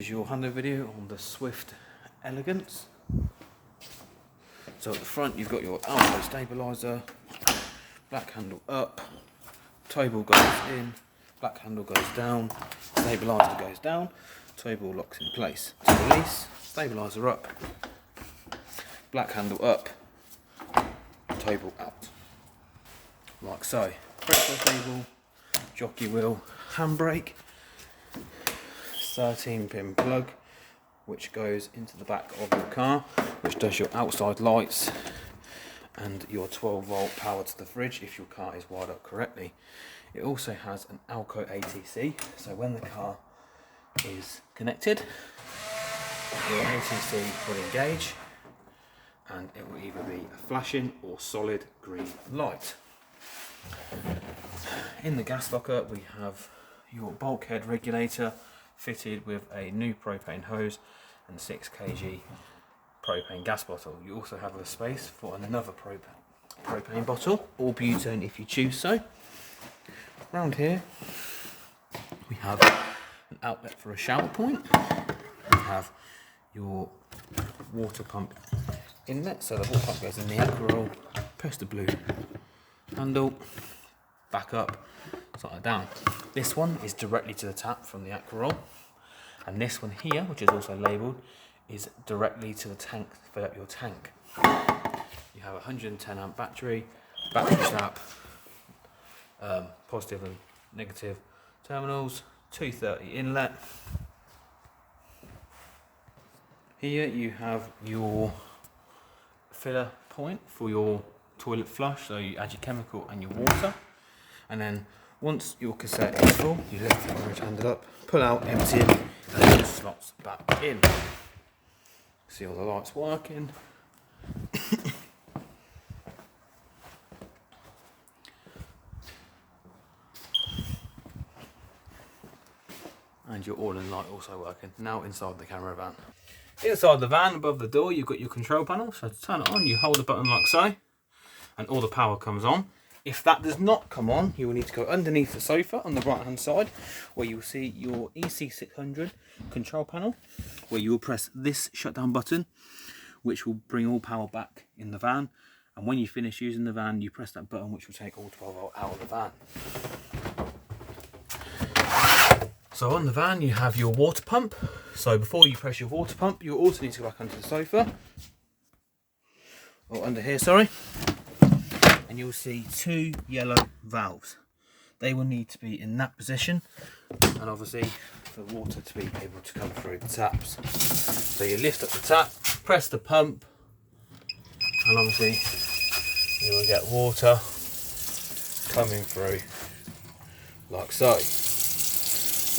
Is your handover video on the Swift Elegance. So at the front you've got your alto stabiliser, black handle up, toe ball goes in, black handle goes down, stabiliser goes down, toe ball locks in place. To release, stabiliser up, black handle up, toe ball out. Like so. Brake table, jockey wheel, handbrake, 13-pin plug which goes into the back of your car, which does your outside lights and your 12-volt power to the fridge if your car is wired up correctly. It also has an Alco ATC, so when the car is connected, your ATC will engage and it will either be a flashing or solid green light. In the gas locker we have your bulkhead regulator fitted with a new propane hose and 6 kg propane gas bottle. You also have a space for another propane bottle or butane if you choose so. Around here we have an outlet for a shower point. We have your water pump inlet, so the water pump goes in the aqua, press the blue handle, back up, slide down. This one is directly to the tap from the aqua, and this one here, which is also labelled, is directly to the tank to fill up your tank. You have a 110 amp battery strap, positive and negative terminals, 230 inlet. Here you have your filler point for your toilet flush, so you add your chemical and your water, and then once your cassette is full, you lift the orange handle up, pull out, empty it, and then it slots back in. See all the lights working. And your all-in light also working. Now inside the camera van. Inside the van, above the door, you've got your control panel. So to turn it on, you hold the button like so, and all the power comes on. If that does not come on, you will need to go underneath the sofa on the right hand side, where you will see your EC600 control panel, where you will press this shutdown button, which will bring all power back in the van. And when you finish using the van, you press that button, which will take all 12 volt out of the van. So on the van you have your water pump. So before you press your water pump, you also need to go back under the sofa, or under here, sorry, and you'll see 2 yellow valves. They will need to be in that position, and obviously for water to be able to come through the taps. So you lift up the tap, press the pump, and obviously you will get water coming through like so.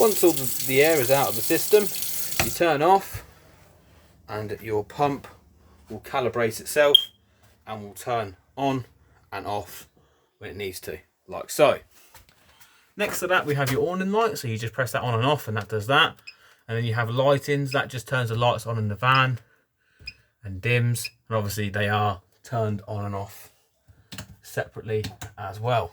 Once all the air is out of the system, you turn off and your pump will calibrate itself and will turn on and off when it needs to, like so. Next to that we have your awning light, so you just press that on and off and that does that. And then you have lightings, that just turns the lights on in the van and dims, and obviously they are turned on and off separately as well.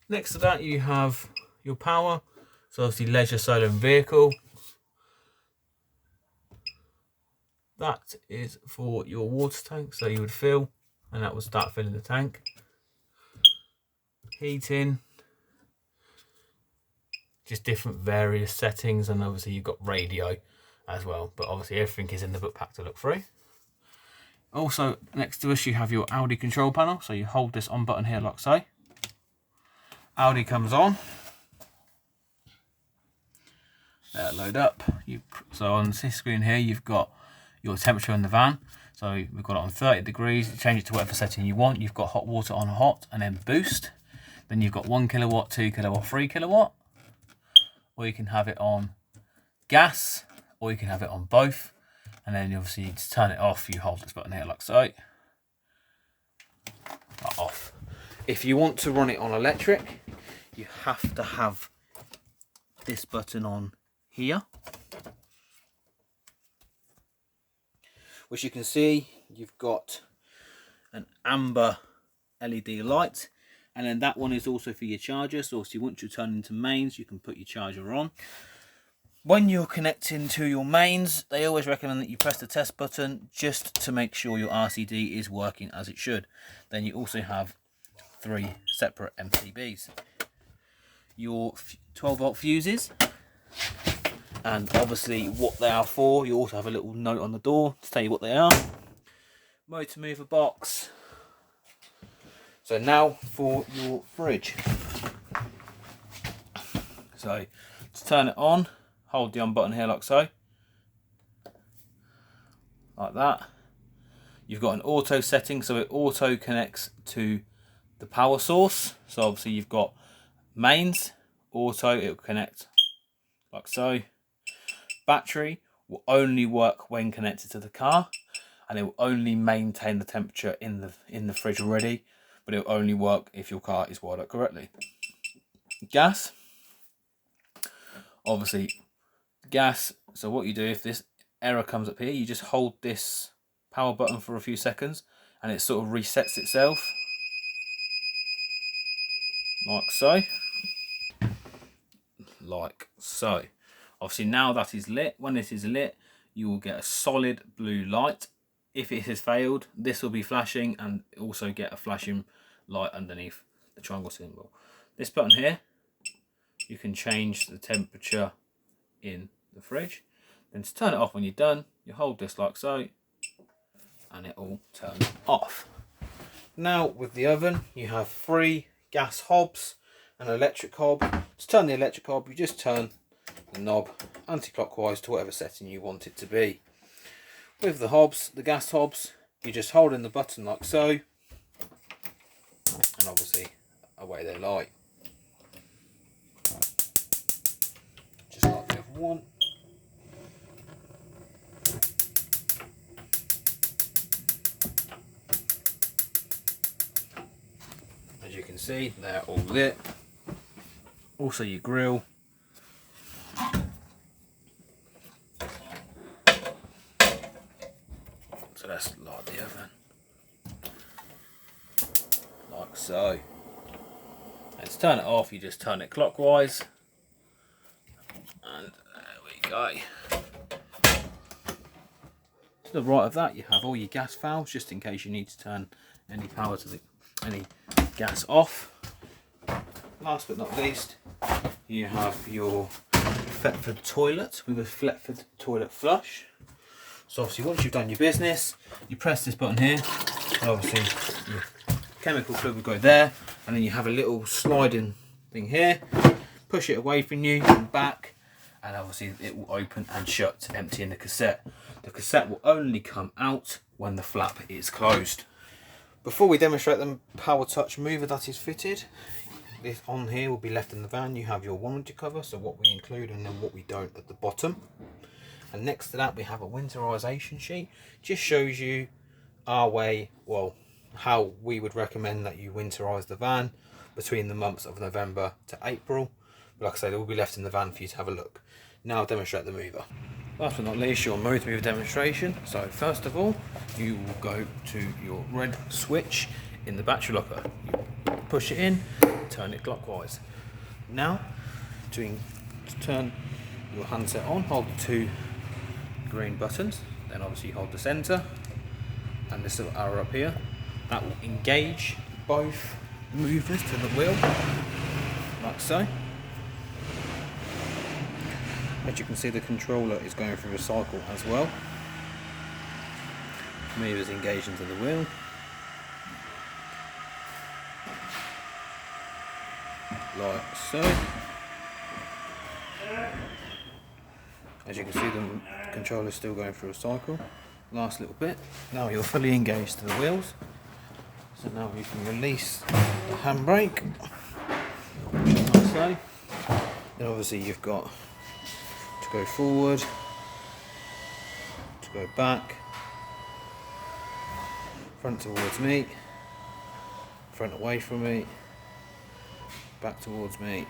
Next to that you have your power, so obviously leisure, solar and vehicle. That is for your water tank, so you would fill and that will start filling the tank. Heating, just different various settings, and obviously you've got radio as well, but obviously everything is in the book pack to look through. Also next to us you have your Audi control panel, so you hold this on button here like so. Audi comes on. Load up. So on this screen here you've got your temperature in the van. So we've got it on 30 degrees. You change it to whatever setting you want. You've got hot water on hot and then boost. Then you've got 1 kilowatt, 2 kilowatt, 3 kilowatt. Or you can have it on gas, or you can have it on both. And then obviously to turn it off, you hold this button here like so. Like off. If you want to run it on electric, you have to have this button on here, which you can see you've got an amber LED light, and then that one is also for your charger. So if you want to turn into mains, you can put your charger on. When you're connecting to your mains, they always recommend that you press the test button just to make sure your RCD is working as it should. Then you also have 3 separate MCBs. Your 12 volt fuses, and obviously what they are for. You also have a little note on the door to tell you what they are. Motor mover box. So now for your fridge. So to turn it on, hold the on button here like so. Like that. You've got an auto setting, so it auto connects to the power source. So obviously you've got mains, auto, it will connect like so. Battery will only work when connected to the car, and it will only maintain the temperature in the fridge already, but it will only work if your car is wired up correctly. Gas, obviously gas, so what you do if this error comes up here, you just hold this power button for a few seconds and it sort of resets itself like so. Like so. Obviously now that is lit, when it is lit you will get a solid blue light. If it has failed, this will be flashing and also get a flashing light underneath the triangle symbol. This button here, you can change the temperature in the fridge. Then to turn it off when you're done, you hold this like so and it will turn off. Now with the oven, you have 3 gas hobs and an electric hob. To turn the electric hob, you just turn the knob anti-clockwise to whatever setting you want it to be. With the hobs, the gas hobs, you just hold in the button like so, and obviously away they light. Just like the other one. As you can see, they're all lit. Also your grill. So that's like the oven. Like so. And to turn it off, you just turn it clockwise. And there we go. To the right of that, you have all your gas valves, just in case you need to turn any power to any gas off. Last but not least, you have your Thetford toilet with a Thetford toilet flush. So obviously once you've done your business, you press this button here, and obviously your chemical fluid will go there, and then you have a little sliding thing here. Push it away from you and back, and obviously it will open and shut, emptying the cassette. The cassette will only come out when the flap is closed. Before we demonstrate the power touch mover that is fitted, this on here will be left in the van. You have your warranty cover, so what we include and then what we don't at the bottom. And next to that we have a winterization sheet. Just shows you our way, well, how we would recommend that you winterize the van between the months of November to April. But like I say, they will be left in the van for you to have a look. Now I'll demonstrate the mover. Last but not least, your motor mover demonstration. So first of all, you will go to your red switch in the battery locker. You push it in, turn it clockwise. Now, to turn your handset on, hold the 2 green buttons, then obviously hold the center and this little arrow up here. That will engage both movers to the wheel, like so. As you can see, the controller is going through a cycle as well. Movers engage into the wheel. Like so. As you can see, the controller is still going through a cycle. Last little bit. Now you're fully engaged to the wheels. So now you can release the handbrake. Like so. Then obviously you've got to go forward, to go back, front towards me, front away from me, back towards me,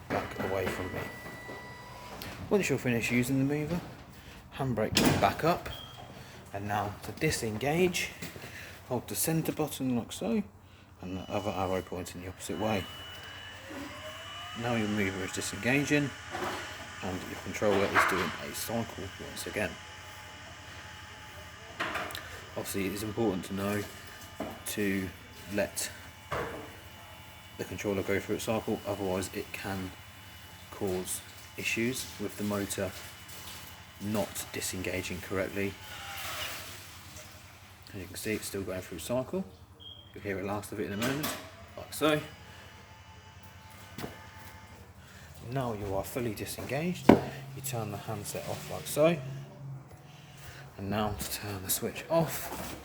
back away from me. Once you're finished using the mover, handbrake back up, and now to disengage, hold the centre button like so, and the other arrow pointing the opposite way. Now your mover is disengaging, and your controller is doing a cycle once again. Obviously it is important to know to let the controller go through its cycle, otherwise it can cause issues with the motor not disengaging correctly. As you can see, it's still going through cycle. You'll hear the last of it in a moment, like so. Now you are fully disengaged, you turn the handset off like so. And now to turn the switch off,